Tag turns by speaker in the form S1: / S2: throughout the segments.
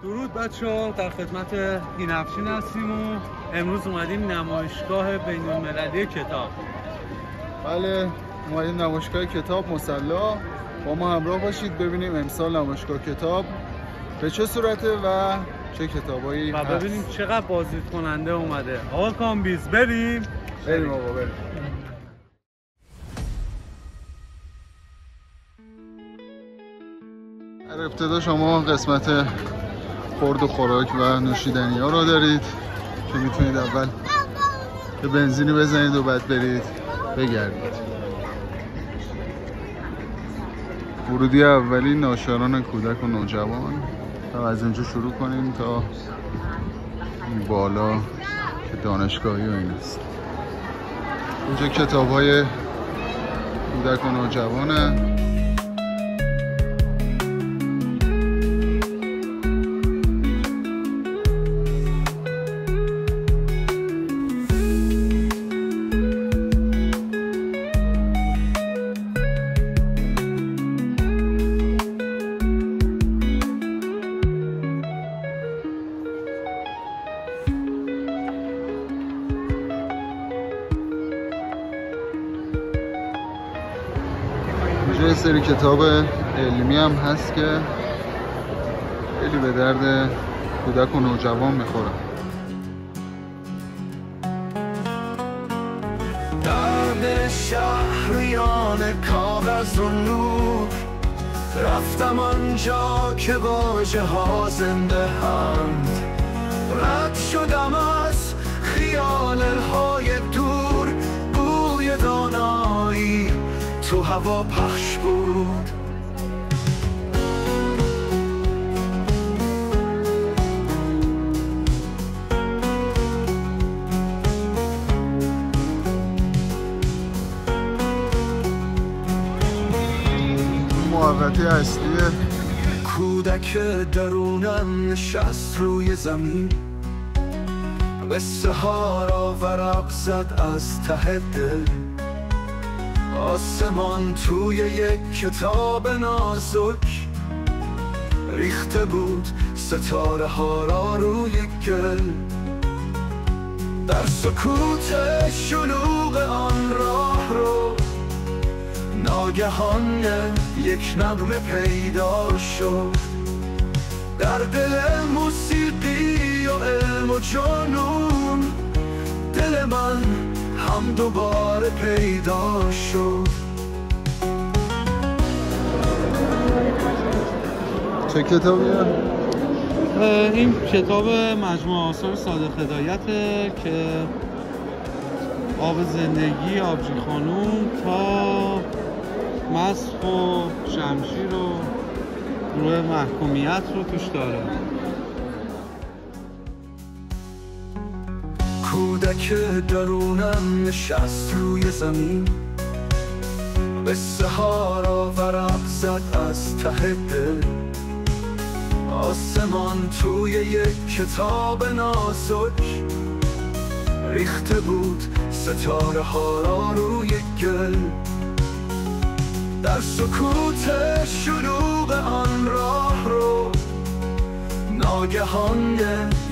S1: درود بچه‌ها، در خدمت اینفشین هستیم و امروز اومدیم نمایشگاه بین‌المللی کتاب.
S2: بله، اومدیم نمایشگاه کتاب مصلا. با ما همراه باشید ببینیم امسال نمایشگاه کتاب به چه صورته و چه کتابایی
S1: هست و ببینیم چقدر بازدیدکننده اومده. آقا کامبیز بریم
S2: آقا بریم. در ابتدا شما قسمت خورد و خوراک و نوشیدنی ها رو دارید که میتونید اول به بنزینی بزنید و بعد برید بگردید. ورودی اولی ناشران کودک و نوجوان. تا از اینجا شروع کنیم تا این بالا که دانشگاهی و این است. اینجا کتاب های کودک و نوجوانه. یه سری کتاب علمی هم هست که خیلی به درد کودک و نوجوان میخوره.
S3: درد شهریان کاغذ و نور، رفتم آنجا که واژه ها زنده هند. رد شدم از خیال های دور، بوی دانایی تو هوا پخش بود.
S2: محوطه اصلی
S3: کودک درونم نشست روی زمین، قصه ها را ورق زد از ته دل. آسمان توی یک کتاب نازک ریخته بود ستاره ها را روی گل. در سکوت شلوغ آن راه رو ناگهان یک نغمه پیدا شد. در دل موسیقی و علم و جنون دل من هم دوباره پیدا شد.
S2: چه کتابیه؟
S1: این کتاب مجموعه آثار صادق هدایته که آب زندگی آبجی خانوم تا مسخ و شمشیر و گروه محکومیت رو توش داره.
S3: کودک درونم نشست روی زمین، قصه ها را ورق زد از ته دل. آسمان توی یک کتاب نازک ریخته بود ستاره ها را روی گل. در سکوت شلوغ آن راه رو ناگهان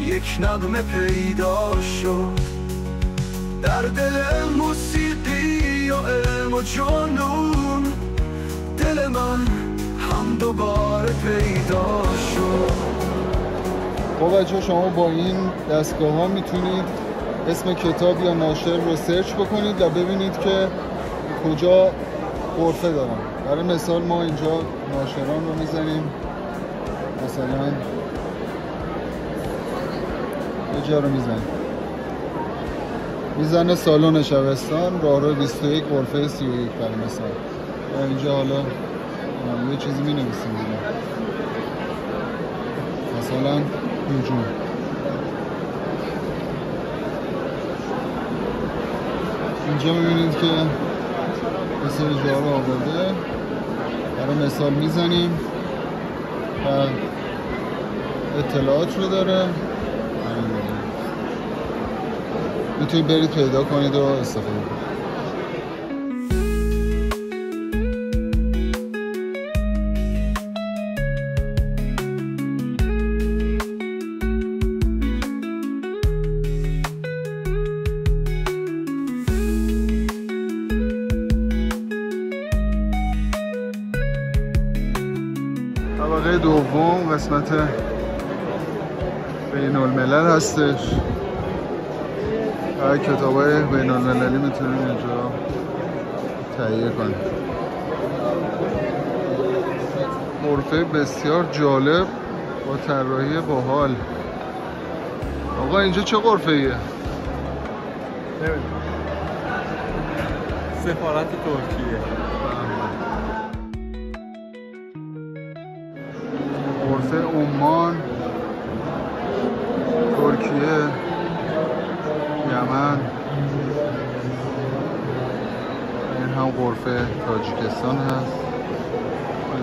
S3: یک نغمه پیدا شد. در دل موسیقی و علم و جنون دل من هم دوباره پیدا شد.
S2: خب بچه شما با این دستگاه ها میتونید اسم کتاب یا ناشر رو سرچ بکنید و ببینید که کجا غرفه دارن. برای مثال ما اینجا ناشران رو میزنیم، مثلا یه جا رو میزنه سالن شبستان، راهرو 21 غرفه 31 برای مثال. و اینجا حالا یه چیزی می نویسیم دیگه، مثلا هجوم. اینجا میبینید که مثل جا رو آورده. برای مثال میزنیم و اطلاعات رو داره. میتونید برید پیدا کنید و استفاده کنید. قسمت بین الملل هستش. کتابای بین المللی میتونید اینجا تهیه کنید. غرفه بسیار جالب با طراحی باحال. آقا اینجا چه غرفه ایه؟
S1: سفارت ترکیه.
S2: غرفه عمان، ترکیه، یمن. این هم غرفه تاجیکستان هست.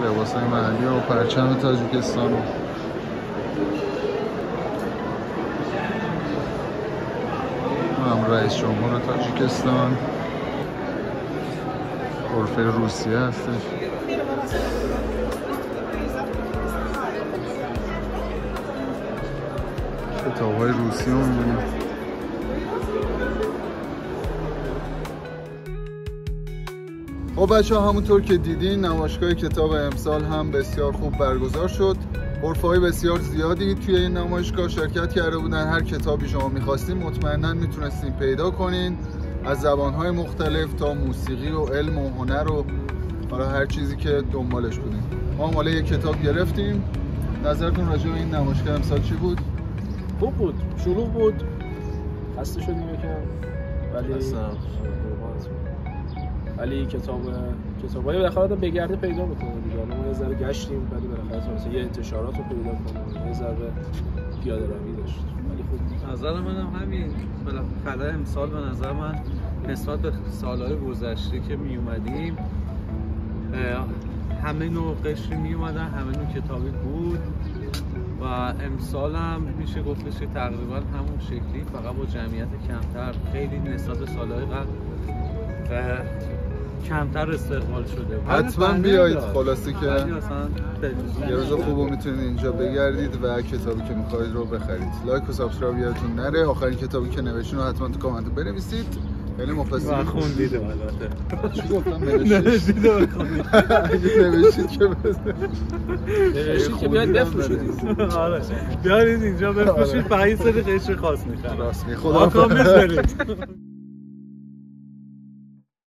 S2: لباسای محلی و پرچم تاجیکستان. هم رئیس جمهور تاجیکستان. غرفه روسیه هستش. کتاب‌های روسی رو می‌بینیم. خب بچه‌ها همونطور که دیدین نمایشگاه کتاب امسال هم بسیار خوب برگزار شد. غرفه‌های بسیار زیادی توی این نمایشگاه شرکت کرده بودن. هر کتابی شما می‌خواستین مطمئناً میتونستین پیدا کنین، از زبان‌های مختلف تا موسیقی و علم و هنر و حالا هر چیزی که دنبالش بودین. ما ماله یک کتاب گرفتیم. نظرتون راجع به این نمایشگاه امسال چی بود؟
S4: خوب بود، شلوغ بود، خسته شدیم یکم ولی کتابای بالاخره آدم بگرده پیدا میکنه دیگه. ما یه ذره گشتیم ولی بالاخره مثلا یه انتشارات رو پیدا کنیم، یه ذره پیاده روی داشت ولی خوب.
S1: نظر منم همین. بالاخره امسال به نظر من نسبت به سال‌های گذشته که می اومدیم همه نوع قشری می اومدن، همه نوع کتابی بود و امسال هم میشه گفتش که تقریبا همون شکلی، فقط با جمعیت کمتر. خیلی نسبت به سال‌های قبل کمتر استقبال شده.
S2: حتما بیایید. خلاصه که یه روز خوبو میتونید اینجا بگردید و کتابی که میخواید رو بخرید. لایک و سابسکرایب یادتون نره. آخرین کتابی که نوشتین رو حتما تو کامنت بنویسید. خیلی مفصل
S1: و خوندید البته.
S2: چی گفتم؟ نوشتید و بخونید. اگه نوشتید که
S4: نوشتید که بیاید بفروشید.
S1: آره بیاید اینجا بفروشید. 5 سری قشر خاص میخرید.
S2: راست می. خدا